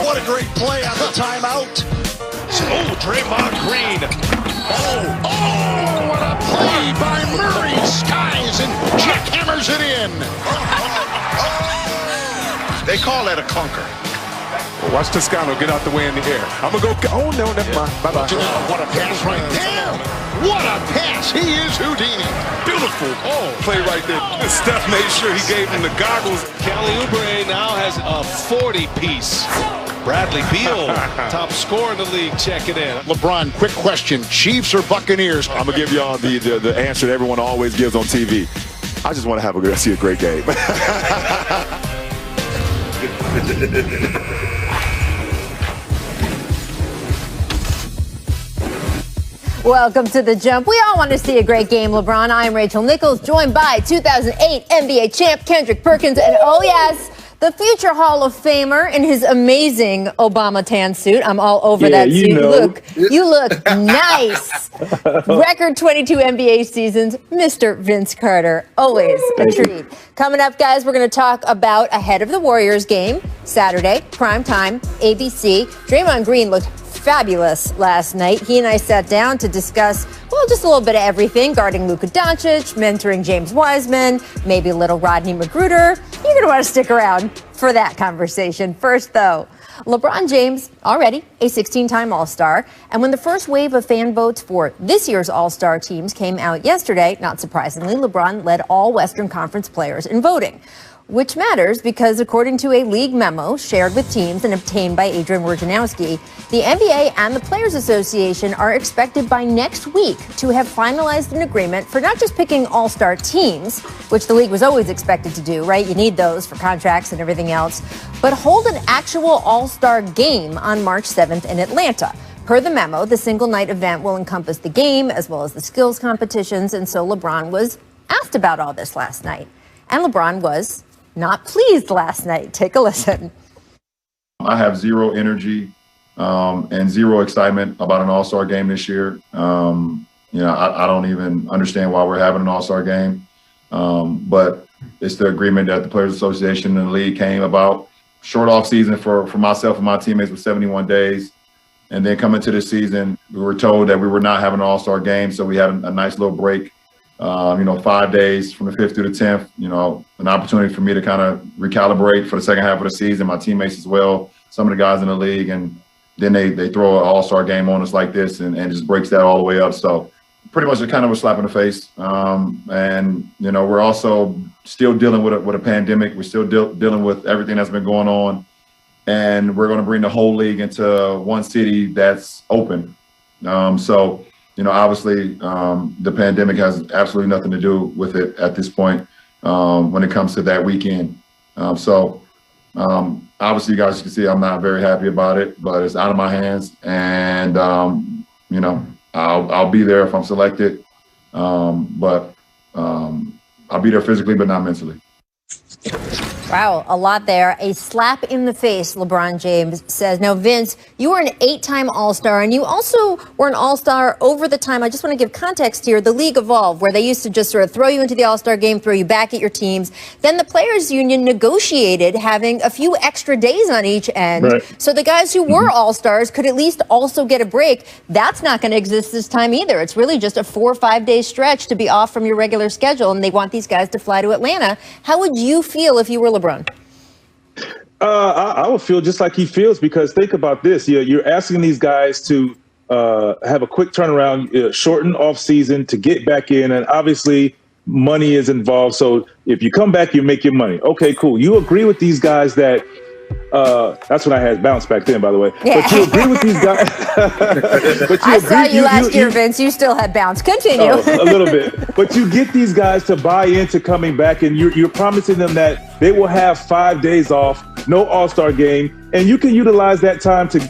What a great play on the timeout. Oh, Draymond Green. Oh, what a play by Murray. Skies and jackhammers it in. They call that a clunker. Watch Toscano get out the way in the air. I'm going to go. Oh, no, never mind. Bye-bye. What a pass right there. What a pass. He is Houdini. Beautiful. Oh, Play right there. Steph made sure he gave him the goggles. Kelly Oubre now has a 40-piece. Bradley Beal, top scorer in the league, checking in. LeBron, quick question. Chiefs or Buccaneers? I'm going to give y'all the answer that everyone always gives on TV. I just want to see a great game. Welcome to The Jump. We all want to see a great game, LeBron. I'm Rachel Nichols, joined by 2008 NBA champ Kendrick Perkins, and oh yes, the future Hall of Famer in his amazing Obama tan suit. I'm all over that suit. You look nice. Record 22 NBA seasons, Mr. Vince Carter. Always a treat. Coming up, guys, we're going to talk about ahead of the Warriors game, Saturday, prime time, ABC. Draymond Green looked fabulous last night. He and I sat down to discuss, well, just a little bit of everything, guarding Luka Doncic, mentoring James Wiseman, maybe a little Rodney McGruder. You're going to want to stick around for that conversation. First, though, LeBron James, already a 16-time All-Star. And when the first wave of fan votes for this year's All-Star teams came out yesterday, not surprisingly, LeBron led all Western Conference players in voting. Which matters because, according to a league memo shared with teams and obtained by Adrian Wojnarowski, the NBA and the Players Association are expected by next week to have finalized an agreement for not just picking all-star teams, which the league was always expected to do, right? You need those for contracts and everything else, but hold an actual all-star game on March 7th in Atlanta. Per the memo, the single-night event will encompass the game as well as the skills competitions, and so LeBron was asked about all this last night. And LeBron was not pleased last night. Take a listen. I have zero energy and zero excitement about an all-star game this year. I don't even understand why we're having an all-star game. But it's the agreement that the Players Association and the league came about. Short off season for myself and my teammates was 71 days. And then coming to this season, we were told that we were not having an all-star game. So we had a nice little break. 5 days from the 5th through the 10th, an opportunity for me to kind of recalibrate for the second half of the season, my teammates as well, some of the guys in the league. And then they throw an all-star game on us like this and just breaks that all the way up. So pretty much kind of a slap in the face. We're also still dealing with a pandemic. We're still dealing with everything that's been going on. And we're going to bring the whole league into one city that's open. Obviously, the pandemic has absolutely nothing to do with it at this point when it comes to that weekend. Obviously, you guys can see I'm not very happy about it, but it's out of my hands. And, I'll be there if I'm selected. But I'll be there physically, but not mentally. Wow, a lot there. A slap in the face, LeBron James says. Now, Vince, you were an 8-time All-Star, and you also were an All-Star over the time. I just want to give context here. The league evolved, where they used to just sort of throw you into the All-Star game, throw you back at your teams. Then the Players Union negotiated having a few extra days on each end. Right. So the guys who were All-Stars could at least also get a break. That's not going to exist this time either. It's really just a 4 or 5 day stretch to be off from your regular schedule, and they want these guys to fly to Atlanta. How would you feel if you were LeBron? I would feel just like he feels, because think about this. You're asking these guys to have a quick turnaround, shorten off season to get back in. And obviously money is involved. So if you come back, you make your money. OK, cool. You agree with these guys that that's when I had bounce back then, by the way. Yeah. But you agree with these guys. I saw you last year, Vince. You still had bounce. Continue. A little bit. But you get these guys to buy into coming back, and you're promising them that they will have 5 days off, no All-Star game, and you can utilize that time to,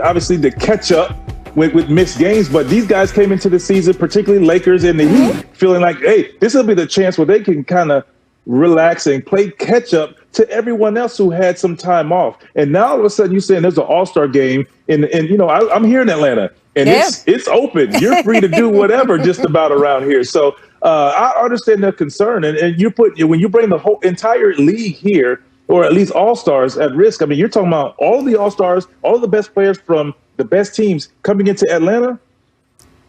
obviously to catch up with missed games. But these guys came into the season, particularly Lakers and the Heat, feeling like, hey, this will be the chance where they can kind of relax and play catch up to everyone else who had some time off. And now all of a sudden you're saying there's an All-Star game, and I'm here in Atlanta, and it's open. You're free to do whatever just about around here. So I understand the concern, and when you bring the whole entire league here, or at least all-stars at risk. I mean, you're talking about all the all-stars, all the best players from the best teams coming into Atlanta.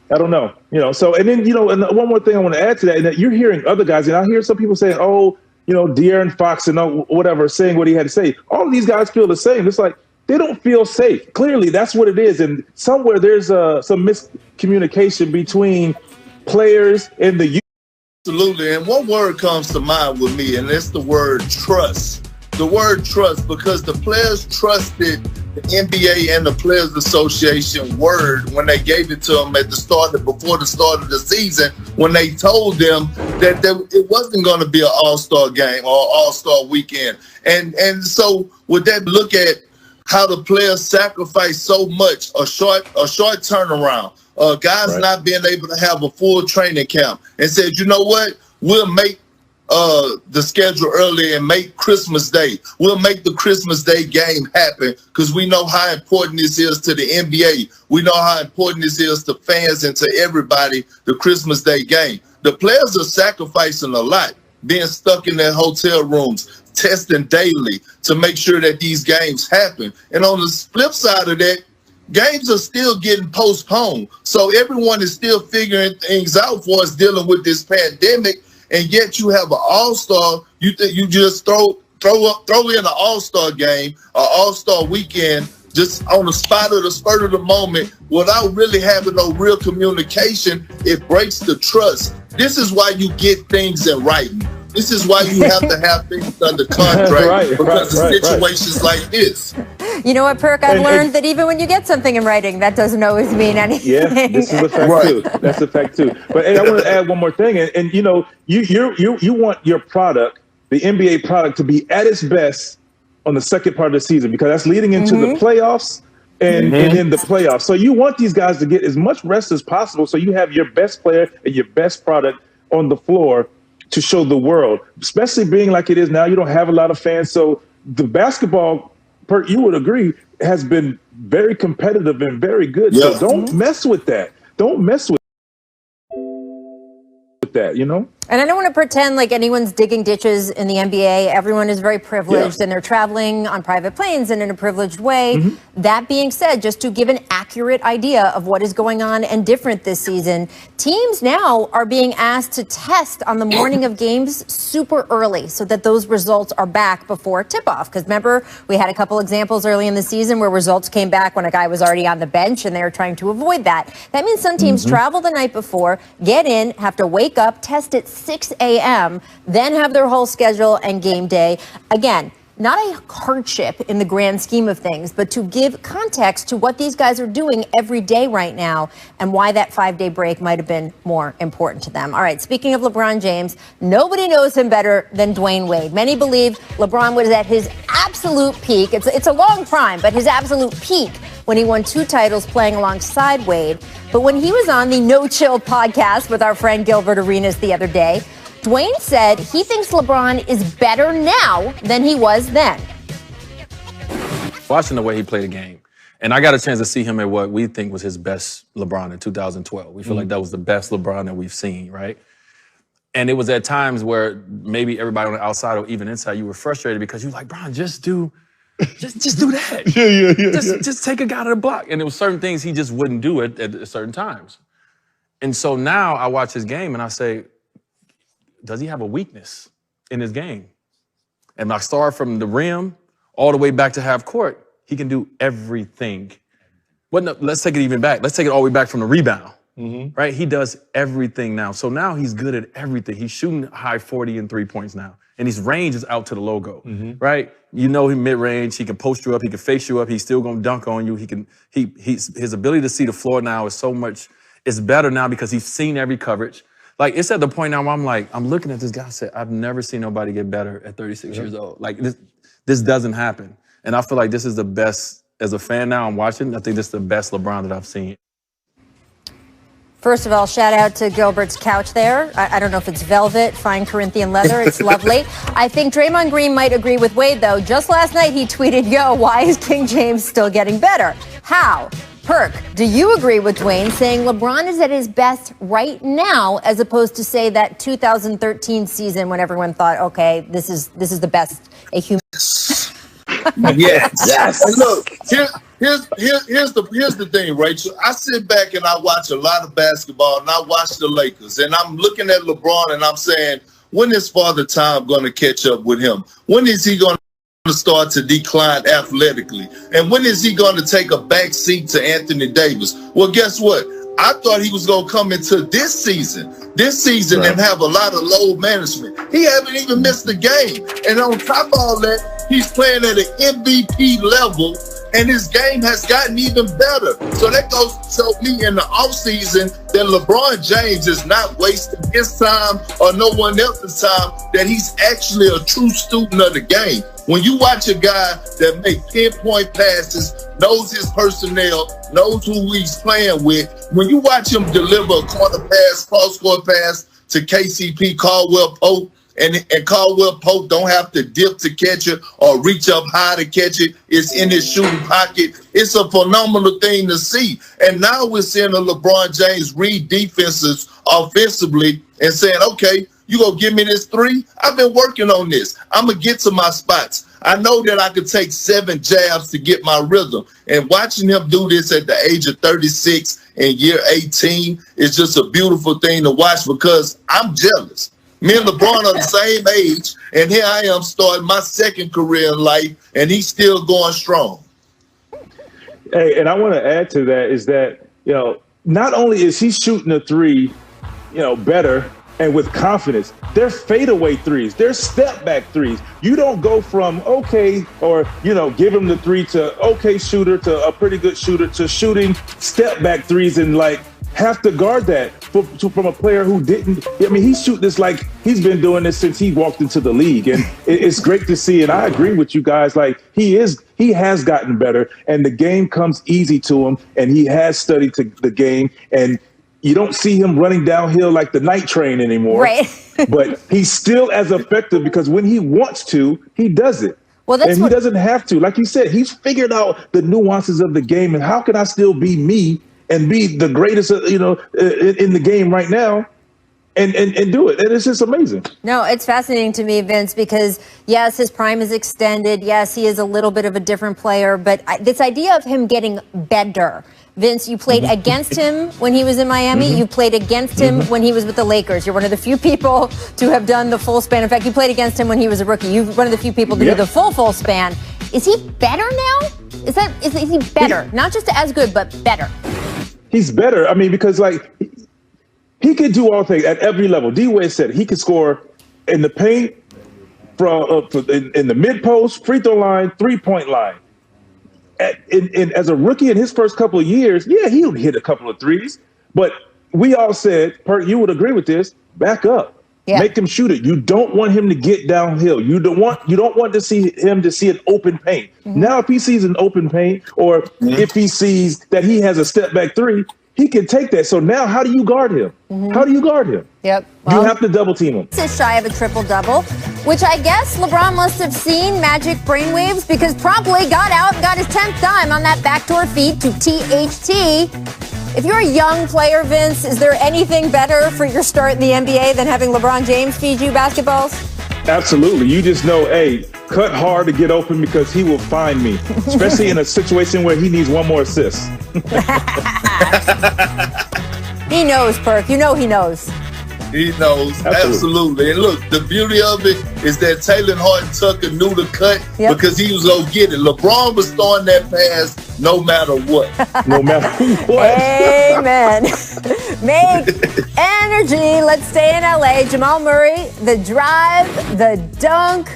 I don't know, so, and then, and one more thing I want to add to that, and that you're hearing other guys, and I hear some people saying, oh, De'Aaron Fox and whatever, saying what he had to say. All of these guys feel the same. It's like they don't feel safe. Clearly, that's what it is. And somewhere there's some miscommunication between players and the youth. Absolutely. And one word comes to mind with me, and it's the word trust. The word trust, because the players trusted the NBA and the Players Association word when they gave it to them before the start of the season, when they told them that it wasn't going to be an all-star game or all-star weekend. And so with that, look at how the players sacrificed so much, a short turnaround, guys right. not being able to have a full training camp, and said, you know what, we'll make the schedule early and make Christmas Day. We'll make the Christmas Day game happen because we know how important this is to the NBA. We know how important this is to fans and to everybody, the Christmas Day game. The players are sacrificing a lot, being stuck in their hotel rooms, testing daily to make sure that these games happen. And on the flip side of that, games are still getting postponed. So everyone is still figuring things out for us dealing with this pandemic. And yet you have an all-star, you just throw in an all-star game, an all-star weekend, just on the spur of the moment, without really having no real communication. It breaks the trust. This is why you get things in writing. This is why you have to have things under contract because of situations like this. You know what, Perk? I've learned that even when you get something in writing, that doesn't always mean anything. Yeah, this is a fact too. That's a fact too. But I want to add one more thing, and you want your product, the NBA product, to be at its best on the second part of the season, because that's leading into the playoffs and in the playoffs. So you want these guys to get as much rest as possible, so you have your best player and your best product on the floor to show the world, especially being like it is now. You don't have a lot of fans. So the basketball, Perk, you would agree, has been very competitive and very good. Yeah. So don't mess with that. Don't mess with that, And I don't want to pretend like anyone's digging ditches in the NBA. Everyone is very privileged and they're traveling on private planes and in a privileged way. That being said, just to give an accurate idea of what is going on and different this season, teams now are being asked to test on the morning of games super early so that those results are back before tip-off. Because remember, we had a couple examples early in the season where results came back when a guy was already on the bench, and they were trying to avoid that. That means some teams travel the night before, get in, have to wake up, test at 6 a.m., then have their whole schedule and game day. Again, not a hardship in the grand scheme of things, but to give context to what these guys are doing every day right now and why that 5-day break might have been more important to them. All right, speaking of LeBron James, nobody knows him better than Dwayne Wade. Many believe LeBron was at his absolute peak. It's a long prime, but his absolute peak when he won 2 titles playing alongside Wade. But when he was on the No Chill podcast with our friend Gilbert Arenas the other day, Dwayne said he thinks LeBron is better now than he was then. Watching the way he played the game, and I got a chance to see him at what we think was his best LeBron in 2012. We feel like that was the best LeBron that we've seen, right? And it was at times where maybe everybody on the outside or even inside, you were frustrated because you were like, Bron, just do that. Just take a guy to the block. And there was certain things he just wouldn't do at certain times. And so now I watch his game and I say, does he have a weakness in his game? And I start from the rim all the way back to half court. He can do everything. Well, no, let's take it even back. Let's take it all the way back from the rebound, right? He does everything now. So now he's good at everything. He's shooting high 40 and 3 points now. And his range is out to the logo, right? You know him mid-range. He can post you up. He can face you up. He's still going to dunk on you. His ability to see the floor now is so much, it's better now because he's seen every coverage. Like, it's at the point now where I'm looking at this guy and say, I've never seen nobody get better at 36 years old. Like, this doesn't happen. And I feel like this is the best, as a fan now, I'm watching, I think this is the best LeBron that I've seen. First of all, shout out to Gilbert's couch there. I don't know if it's velvet, fine Corinthian leather. It's lovely. I think Draymond Green might agree with Wade, though. Just last night, he tweeted, yo, why is King James still getting better? How? Perk, do you agree with Dwayne saying LeBron is at his best right now, as opposed to, say, that 2013 season when everyone thought, okay, this is the best a human. Yes. And look, here's the thing, Rachel. I sit back and I watch a lot of basketball, and I watch the Lakers, and I'm looking at LeBron and I'm saying, when is Father Time going to catch up with him? When is he going to start to decline athletically? And when is he going to take a back seat to Anthony Davis? Well, guess what? I thought he was going to come into this season right, and have a lot of load management. He haven't even missed a game. And on top of all that, he's playing at an MVP level, and his game has gotten even better. So that goes to show me in the offseason that LeBron James is not wasting his time or no one else's time, that he's actually a true student of the game. When you watch a guy that makes pinpoint passes, knows his personnel, knows who he's playing with, when you watch him deliver a corner pass, cross-court pass to KCP, Caldwell Pope, and Caldwell Pope don't have to dip to catch it or reach up high to catch it. It's in his shooting pocket. It's a phenomenal thing to see. And now we're seeing a LeBron James read defenses offensively and saying, okay, you gonna give me this three? I've been working on this. I'm gonna get to my spots. I know that I could take 7 jabs to get my rhythm. And watching him do this at the age of 36 and year 18 is just a beautiful thing to watch, because I'm jealous. Me and LeBron are the same age, and here I am starting my second career in life, and he's still going strong. Hey, and I want to add to that is that, not only is he shooting a three, better and with confidence, they're fadeaway threes, they're step back threes. You don't go from okay, or, give him the three to okay shooter to a pretty good shooter to shooting step back threes and have to guard that from a player who didn't. I mean, he shoot this like he's been doing this since he walked into the league, and it's great to see. And I agree with you guys. He has gotten better, and the game comes easy to him, and he has studied the game, and you don't see him running downhill like the night train anymore. Right. But he's still as effective because when he wants to, he does it. Well, and he doesn't have to. Like you said, he's figured out the nuances of the game and how can I still be me and be the greatest, in the game right now, and do it. And it's just amazing. No, it's fascinating to me, Vince, because yes, his prime is extended. Yes, he is a little bit of a different player, but this idea of him getting better. Vince, you played against him when he was in Miami. You played against him when he was with the Lakers. You're one of the few people to have done the full span. In fact, you played against him when he was a rookie. You're one of the few people to do the full span. Is he better now? Is he better? Not just as good, but better. He's better. I mean, because he can do all things at every level. D-Wade said he can score in the paint, in the mid post, free throw line, 3-point line. As a rookie in his first couple of years, he would hit a couple of threes. But we all said, Perk, you would agree with this. Back up, make him shoot it. You don't want him to get downhill. You don't want to see him to see an open paint. Now, if he sees an open paint, or if he sees that he has a step back three, he can take that. So now, how do you guard him? How do you guard him? Yep. Well, you have to double team him. This is shy of a triple-double, which I guess LeBron must have seen magic brainwaves, because promptly got out and got his 10th dime on that backdoor feed to THT. If you're a young player, Vince, is there anything better for your start in the NBA than having LeBron James feed you basketballs? Absolutely. You just know, cut hard to get open because he will find me, especially in a situation where he needs one more assist. He knows, Perk. You know he knows. He knows. Absolutely. And look, the beauty of it is that Taylor Horton Tucker knew the cut because he was going to get it. LeBron was throwing that pass no matter what. No matter what. Amen. Make energy. Let's stay in LA. Jamal Murray, the drive, the dunk.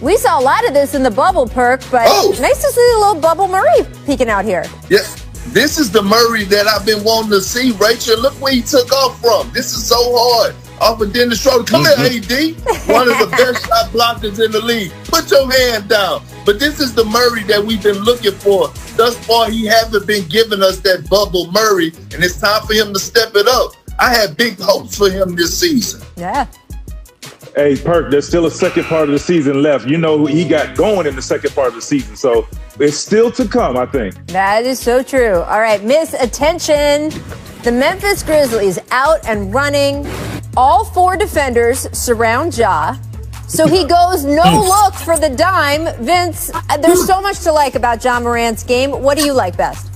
We saw a lot of this in the bubble, Perk, but nice to see a little bubble Murray peeking out here. Yes. This is the Murray that I've been wanting to see, Rachel. Look where he took off from. This is so hard. Off of Dennis Schroeder. Come here, AD. One of the best shot blockers in the league. Put your hand down. But this is the Murray that we've been looking for. Thus far, he hasn't been giving us that bubble Murray, and it's time for him to step it up. I had big hopes for him this season. Yeah. Hey, Perk, there's still a second part of the season left. You know who he got going in the second part of the season. So it's still to come, I think. That is so true. All right, Miss Attention. The Memphis Grizzlies out and running. All 4 defenders surround Ja. So he goes no look for the dime. Vince, there's so much to like about Ja Morant's game. What do you like best?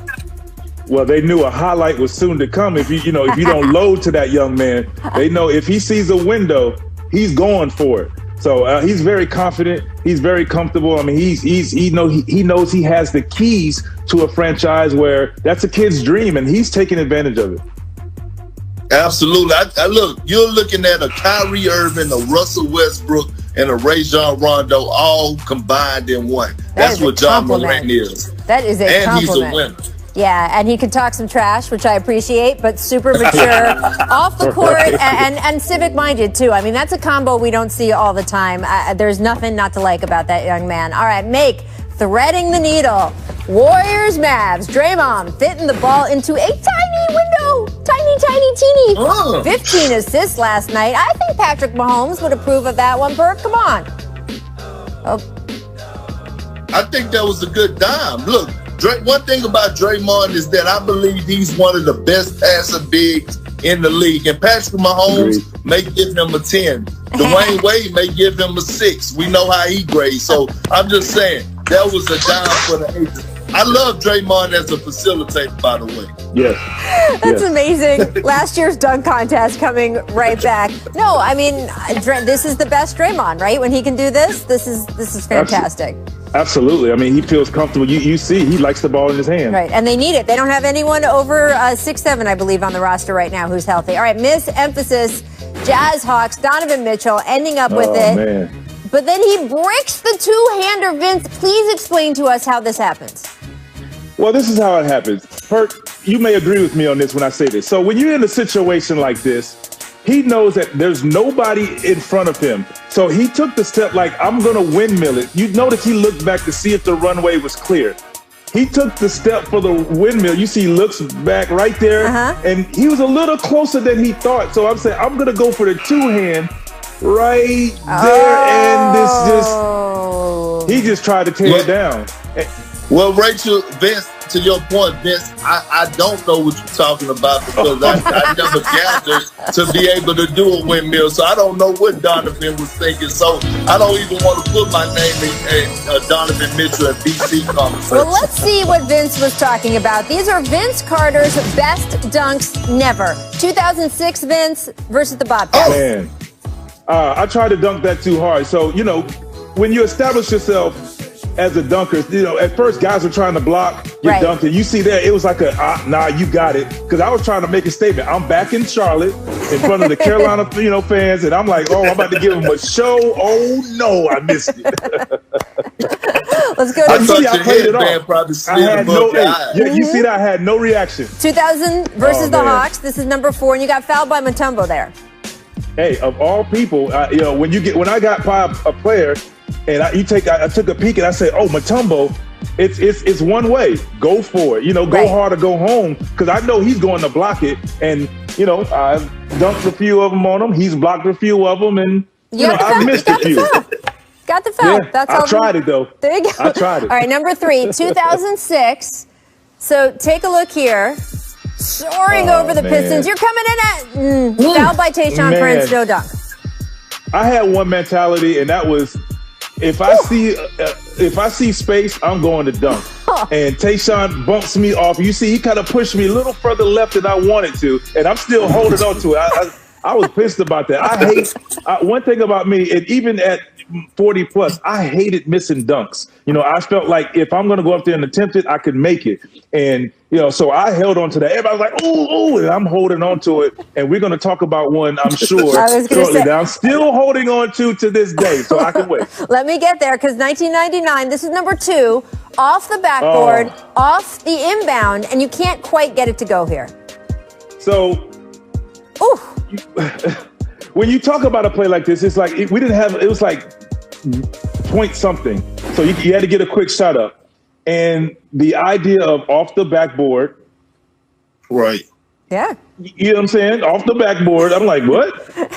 Well, they knew a highlight was soon to come. If you don't load to that young man, they know if he sees a window, he's going for it. So he's very confident. He's very comfortable. I mean, he knows he has the keys to a franchise where that's a kid's dream, and he's taking advantage of it. Absolutely. Look, you're looking at a Kyrie Irving, a Russell Westbrook, and a Rajon Rondo all combined in one. That's what Ja Morant is. That is a compliment. And he's a winner. Yeah, and he can talk some trash, which I appreciate, but super mature, off the court, and civic-minded, too. I mean, that's a combo we don't see all the time. There's nothing not to like about that young man. All right, Make, threading the needle. Warriors, Mavs, Draymond fitting the ball into a tiny window. Tiny, teeny. 15 assists last night. I think Patrick Mahomes would approve of that one, Perk. Come on. I think that was a good dime. Look, one thing about Draymond is that I believe he's one of the best passing bigs in the league. And Patrick Mahomes may give him a 10. Dwayne Wade may give him a 6. We know how he grades. So I'm just saying, that was a dime for the ages. I love Draymond as a facilitator, by the way. Yes. That's amazing. Last year's dunk contest coming right back. No, I mean, this is the best Draymond, right? When he can do this, this is fantastic. Absolutely. I mean, he feels comfortable. You see, he likes the ball in his hand. Right, and they need it. They don't have anyone over 6'7", I believe, on the roster right now who's healthy. All right, Miss Emphasis, Jazz Hawks, Donovan Mitchell ending up with it. Man. But then he breaks the two-hander. Vince, please explain to us how this happens. Well, this is how it happens. Perk, you may agree with me on this when I say this. So when you're in a situation like this, he knows that there's nobody in front of him. So he took the step like, I'm going to windmill it. You notice he looked back to see if the runway was clear. He took the step for the windmill. You see he looks back right there, and he was a little closer than he thought. So I'm saying, I'm going to go for the two-hand right there, and he just tried to tear it down. Well, Rachel, Vince, to your point, Vince, I don't know what you're talking about because I never gathered to be able to do a windmill. So I don't know what Donovan was thinking. So I don't even want to put my name in Donovan Mitchell and BC conversation. Well, let's see what Vince was talking about. These are Vince Carter's best dunks never. 2006 Vince versus the Bobcats. Oh, man. I tried to dunk that too hard. So, when you establish yourself as a dunker, at first guys were trying to block your dunk, and you see that it was like nah, you got it. Because I was trying to make a statement. I'm back in Charlotte in front of the Carolina, fans, and I'm like, oh, I'm about to give them a show. Oh no, I missed it. Let's go I to thought your headband probably slid above your eye. Yeah, you see that? I had no reaction. 2000 versus the Hawks. This is number 4, and you got fouled by Mutombo there. Hey, of all people, when I got by a player. And I took a peek and I said, oh, Mutombo, it's one way. Go for it. Go hard or go home. Because I know he's going to block it. And, I've dunked a few of them on him. He's blocked a few of them. And, I missed a few. Got the foul. Yeah, That's all. I tried it, though. There you go. I tried it. All right, number 3, 2006. So take a look here. Soaring over the Pistons. You're coming in at fouled by Tayshaun Prince, no dunk. I had one mentality, and that was, if I see space, I'm going to dunk. And Tayshaun bumps me off. You see, he kind of pushed me a little further left than I wanted to, and I'm still holding on to it. I was pissed about that. I hate one thing about me, and even at 40 plus, I hated missing dunks. I felt like if I'm going to go up there and attempt it, I could make it. And, so I held on to that. Everybody was like, ooh, and I'm holding on to it. And we're going to talk about one, I'm sure, shortly, that I'm still holding on to this day. So I can wait. Let me get there, because 1999, this is number 2, off the backboard, off the inbound, and you can't quite get it to go here. So, when you talk about a play like this, it's like it was like point something. So you had to get a quick shot up. And the idea of off the backboard, right? Yeah. You know what I'm saying? Off the backboard. I'm like, what?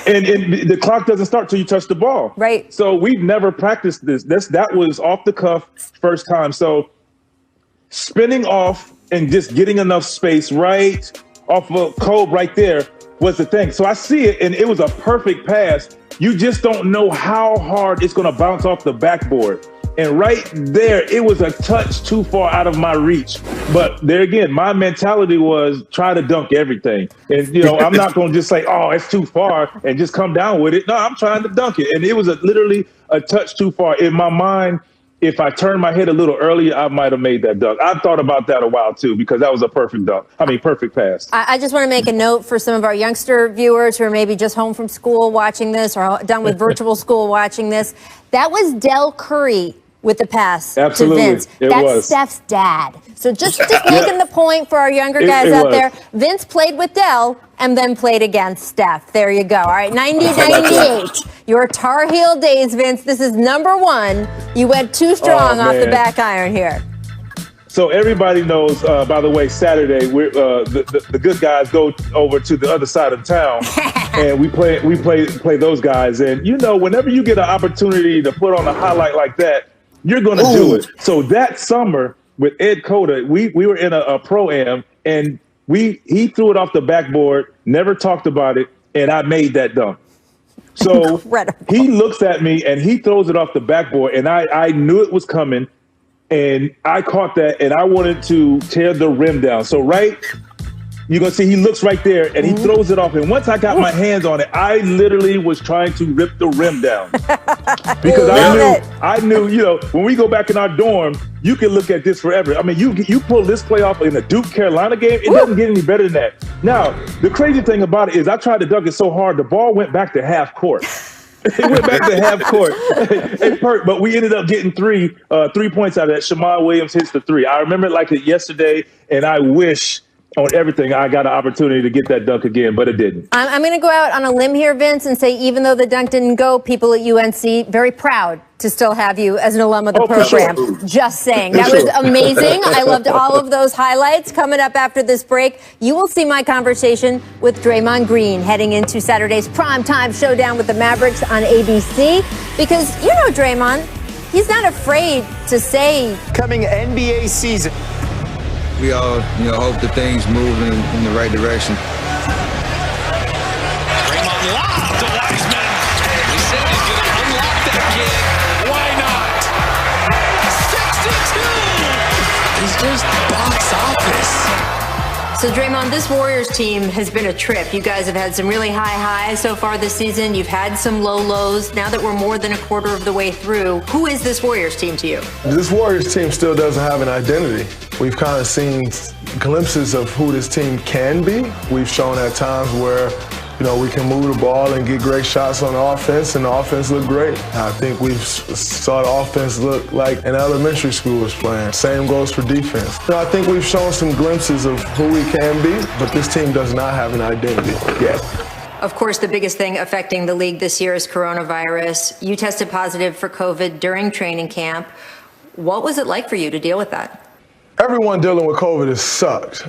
And the clock doesn't start till you touch the ball. Right. So we've never practiced this. That was off the cuff first time. So spinning off and just getting enough space right off of Kobe right there was the thing. So I see it, and it was a perfect pass. You just don't know how hard it's going to bounce off the backboard. And right there, it was a touch too far out of my reach. But there again, my mentality was try to dunk everything. And, you know, I'm not going to just say, oh, it's too far and just come down with it. No, I'm trying to dunk it. And it was literally a touch too far. In my mind, if I turned my head a little earlier, I might have made that dunk. I thought about that a while, too, because that was a perfect dunk. Perfect pass. I just want to make a note for some of our youngster viewers who are maybe just home from school watching this or done with virtual school watching this. That was Del Curry with the pass to Vince. That's Steph's dad. So just making the point for our younger guys out there. Vince played with Del and then played against Steph. There you go. All right, 90-98. Your Tar Heel days, Vince. This is number one. You went too strong off the back iron here. So everybody knows, by the way, Saturday, we're, the good guys go over to the other side of town, and we play those guys. And, you know, whenever you get an opportunity to put on a highlight like that, you're going to do it. So that summer with Ed Cota, we were in a pro-am, and he threw it off the backboard, never talked about it, and I made that dunk. So he looks at me, and he throws it off the backboard, and I knew it was coming, and I caught that, and I wanted to tear the rim down. So you're going to see he looks right there, and he throws it off. And once I got my hands on it, I literally was trying to rip the rim down. Because I knew, you know, when we go back in our dorm, you can look at this forever. I mean, you pull this play off in a Duke Carolina game, it doesn't get any better than that. Now, the crazy thing about it is I tried to dunk it so hard, the ball went back to half court. It went back to half court. But we ended up getting 3 points out of that. Shammond Williams hits the 3. I remember it like it yesterday, and I wish on everything I got an opportunity to get that dunk again, but it didn't. I'm going to go out on a limb here, Vince, and say even though the dunk didn't go, people at UNC very proud to still have you as an alum of the program. Sure. Just saying. That was amazing. I loved all of those highlights. Coming up after this break, you will see my conversation with Draymond Green heading into Saturday's primetime showdown with the Mavericks on ABC. Because you know Draymond, he's not afraid to say coming NBA season. We all, hope that things move in the right direction. Draymond lob to Wiseman. He said he's going to unlock that kid. Why not? 62! He's just box office. So, Draymond, this Warriors team has been a trip. You guys have had some really high highs so far this season. You've had some low lows. Now that we're more than a quarter of the way through, who is this Warriors team to you? This Warriors team still doesn't have an identity. We've kind of seen glimpses of who this team can be. We've shown at times where, we can move the ball and get great shots on the offense, and the offense looked great. I think we've saw the offense look like an elementary school was playing. Same goes for defense. I think we've shown some glimpses of who we can be, but this team does not have an identity yet. Of course, the biggest thing affecting the league this year is coronavirus. You tested positive for COVID during training camp. What was it like for you to deal with that? Everyone dealing with COVID has sucked.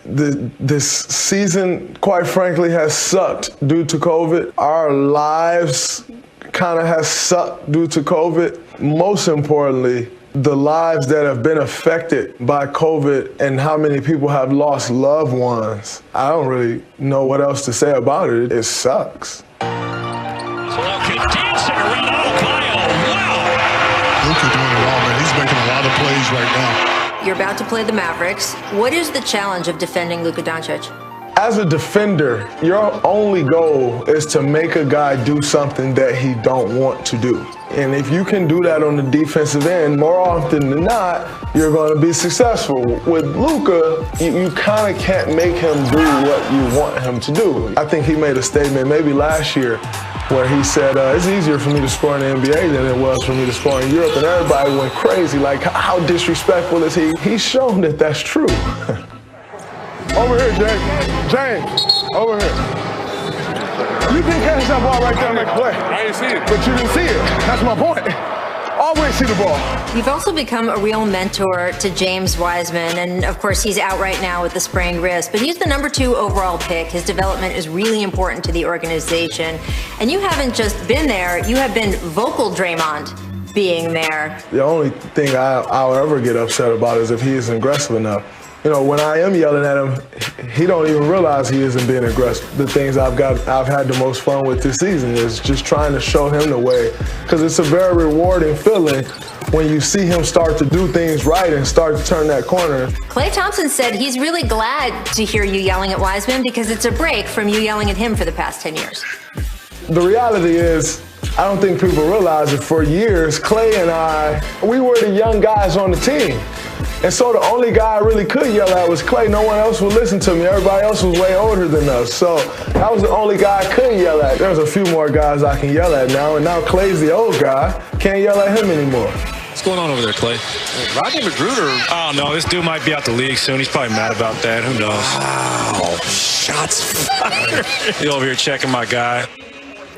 This season, quite frankly, has sucked due to COVID. Our lives kind of has sucked due to COVID. Most importantly, the lives that have been affected by COVID and how many people have lost loved ones. I don't really know what else to say about it. It sucks. Luka dancing around Ohio. Wow. Luka doing it all, man. He's making a lot of plays right now. You're about to play the Mavericks. What is the challenge of defending Luka Doncic? As a defender, your only goal is to make a guy do something that he don't want to do. And if you can do that on the defensive end, more often than not, you're going to be successful. With Luka, you kind of can't make him do what you want him to do. I think he made a statement maybe last year where he said, it's easier for me to score in the NBA than it was for me to score in Europe. And everybody went crazy, like, how disrespectful is he? He's shown that that's true. Over here, James, over here. You didn't catch that ball right there and make a play. I didn't see it. But you didn't see it. That's my point. always see the ball. You've also become a real mentor to James Wiseman, and of course he's out right now with the sprained wrist, but he's the #2 overall pick. His development is really important to the organization, and you haven't just been there, you have been vocal Draymond being there. The only thing I'll ever get upset about is if he isn't aggressive enough. You know, when I am yelling at him, he don't even realize he isn't being aggressive. The things I've had the most fun with this season is just trying to show him the way, because it's a very rewarding feeling when you see him start to do things right and start to turn that corner. Klay Thompson said he's really glad to hear you yelling at Wiseman because it's a break from you yelling at him for the past 10 years. The reality is, I don't think people realize that for years, Klay and we were the young guys on the team. And so the only guy I really could yell at was Klay. No one else would listen to me. Everybody else was way older than us. So that was the only guy I could yell at. There's a few more guys I can yell at now, and now Klay's the old guy. Can't yell at him anymore. What's going on over there, Klay? Rodney McGruder. I don't know. This dude might be out the league soon. He's probably mad about that. Who knows? Wow. Shots fired. He's over here checking my guy.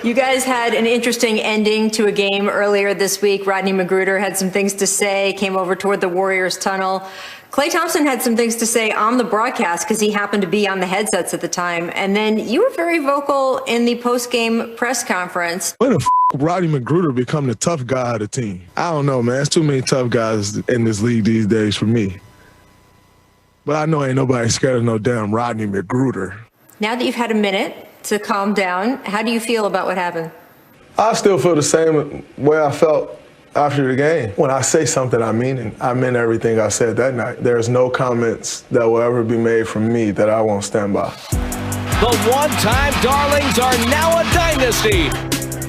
You guys had an interesting ending to a game earlier this week. Rodney McGruder had some things to say, came over toward the Warriors tunnel. Klay Thompson had some things to say on the broadcast because he happened to be on the headsets at the time. And then you were very vocal in the post-game press conference. When the Rodney McGruder become the tough guy of the team? I don't know, man. There's too many tough guys in this league these days for me. But I know ain't nobody scared of no damn Rodney McGruder. Now that you've had a minute to calm down, how do you feel about what happened? I still feel the same way I felt after the game. When I say something, I mean it. I meant everything I said that night. There's no comments that will ever be made from me that I won't stand by. The one-time darlings are now a dynasty.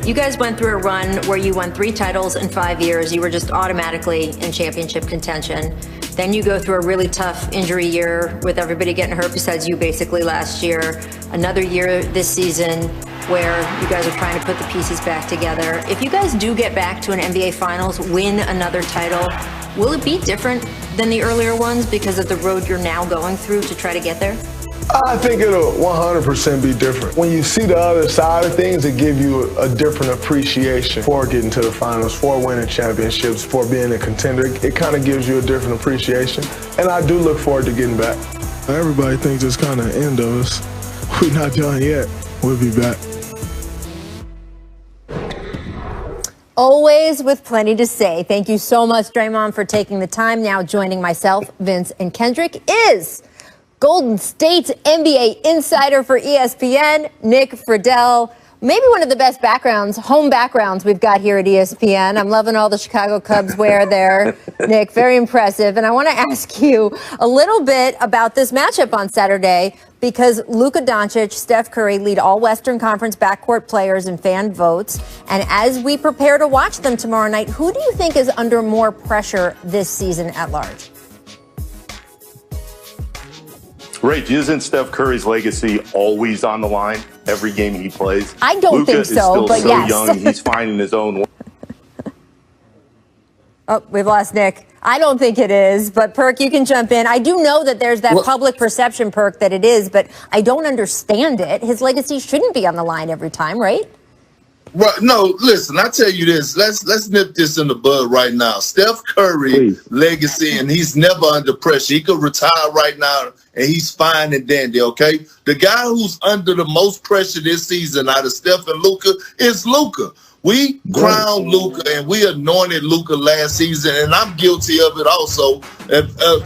You guys went through a run where you won 3 titles in 5 years. You were just automatically in championship contention. Then you go through a really tough injury year with everybody getting hurt besides you basically last year. Another year this season where you guys are trying to put the pieces back together. If you guys do get back to an NBA Finals, win another title, will it be different than the earlier ones because of the road you're now going through to try to get there? I think it'll 100% be different. When you see the other side of things, it gives you a different appreciation for getting to the finals, for winning championships, for being a contender. It kind of gives you a different appreciation, and I do look forward to getting back. Everybody thinks it's kind of the end of us. We're not done yet. We'll be back. Always with plenty to say. Thank you so much, Draymond, for taking the time. Now joining myself, Vince, and Kendrick is Golden State's NBA insider for ESPN, Nick Friedel. Maybe one of the best backgrounds, home backgrounds we've got here at ESPN. I'm loving all the Chicago Cubs wear there, Nick. Very impressive. And I want to ask you a little bit about this matchup on Saturday because Luka Doncic, Steph Curry lead all Western Conference backcourt players in fan votes. And as we prepare to watch them tomorrow night, who do you think is under more pressure this season at large? Rach, isn't Steph Curry's legacy always on the line every game he plays? I don't think so, but yes. Luka is still so young. He's finding his own way. Oh, we've lost Nick. I don't think it is, but Perk, you can jump in. I do know that there's that public perception, Perk, that it is, but I don't understand it. His legacy shouldn't be on the line every time, right? Right. No, listen, I tell you this. Let's nip this in the bud right now. Steph Curry legacy, and he's never under pressure. He could retire right now, and he's fine and dandy, okay? The guy who's under the most pressure this season out of Steph and Luka is Luka. We crowned Luka, and we anointed Luka last season, and I'm guilty of it also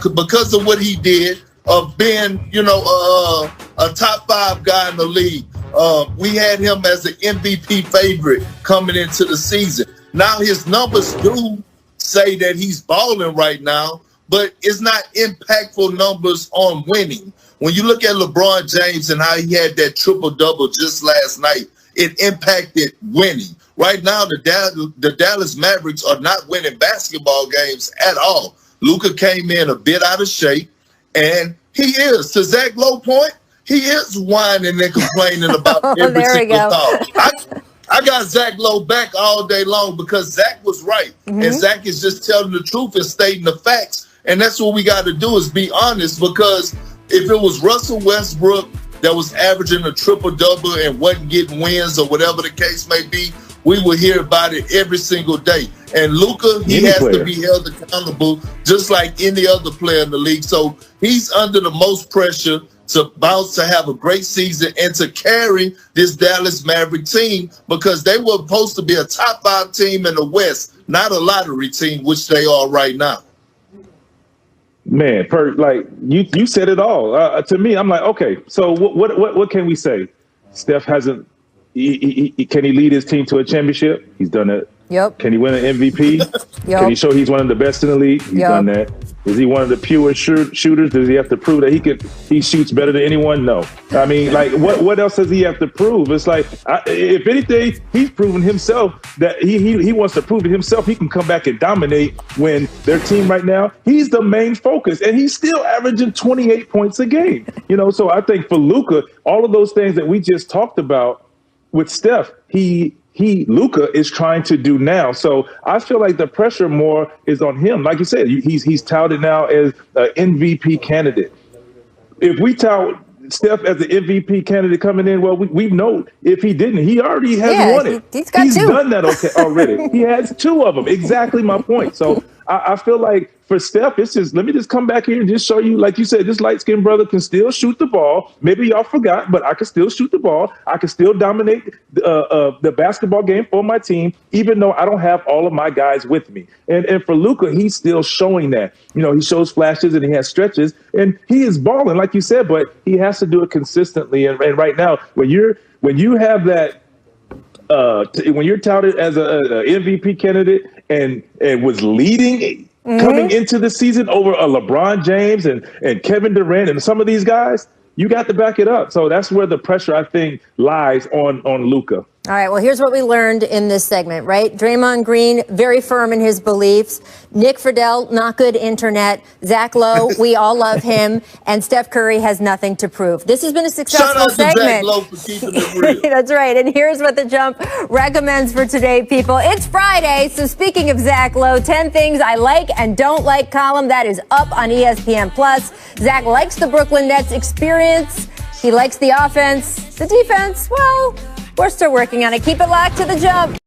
because of what he did of being, you know, a top 5 guy in the league. We had him as an MVP favorite coming into the season. Now his numbers do say that he's balling right now, but it's not impactful numbers on winning. When you look at LeBron James and how he had that triple-double just last night, it impacted winning. Right now, the Dallas Mavericks are not winning basketball games at all. Luka came in a bit out of shape, and he is, to Zach Lowe point, he is whining and complaining about every single thought. I got Zach Lowe back all day long because Zach was right. And Zach is just telling the truth and stating the facts. And that's what we got to do is be honest, because if it was Russell Westbrook that was averaging a triple-double and wasn't getting wins or whatever the case may be, we will hear about it every single day. And Luka, he has to be held accountable just like any other player in the league. So he's under the most pressure to bounce, to have a great season, and to carry this Dallas Maverick team, because they were supposed to be a top 5 team in the West, not a lottery team, which they are right now. Man, like you said it all. To me, I'm like, okay, so what can we say? Steph hasn't. Can he lead his team to a championship? He's done it. Yep. Can he win an MVP? Yep. Can he show he's one of the best in the league? He's done that. Is he one of the pure shooters? Does he have to prove that he shoots better than anyone? No. I mean, like, what else does he have to prove? It's like, if anything, he's proven himself that he wants to prove to himself he can come back and dominate when their team right now, he's the main focus, and he's still averaging 28 points a game. You know, so I think for Luka, all of those things that we just talked about with Steph, Luka is trying to do now. So I feel like the pressure more is on him. Like you said, he's touted now as an MVP candidate. If we tout Steph as the MVP candidate coming in, well, we know if he didn't, he already has won it. He's got 2. He's done that already. He has 2 of them. Exactly my point. So I feel like for Steph, it's just, let me just come back here and just show you, like you said, this light-skinned brother can still shoot the ball. Maybe y'all forgot, but I can still shoot the ball. I can still dominate the basketball game for my team, even though I don't have all of my guys with me. And for Luka, he's still showing that. You know, he shows flashes and he has stretches, and he is balling, like you said, but he has to do it consistently. And right now, when you have that, when you're touted as a MVP candidate and was leading coming into the season over a LeBron James and Kevin Durant and some of these guys, you got to back it up. So that's where the pressure, I think, lies on Luka. All right, well, here's what we learned in this segment, right? Draymond Green, very firm in his beliefs. Nick Friedel, not good internet. Zach Lowe, we all love him. And Steph Curry has nothing to prove. This has been a successful segment. Shout out to Zach Lowe for keeping it real. That's right. And here's what The Jump recommends for today, people. It's Friday, so speaking of Zach Lowe, 10 things I like and don't like column that is up on ESPN+. Zach likes the Brooklyn Nets experience. He likes the offense. The defense, well, we're still working on it. Keep it locked to The Jump.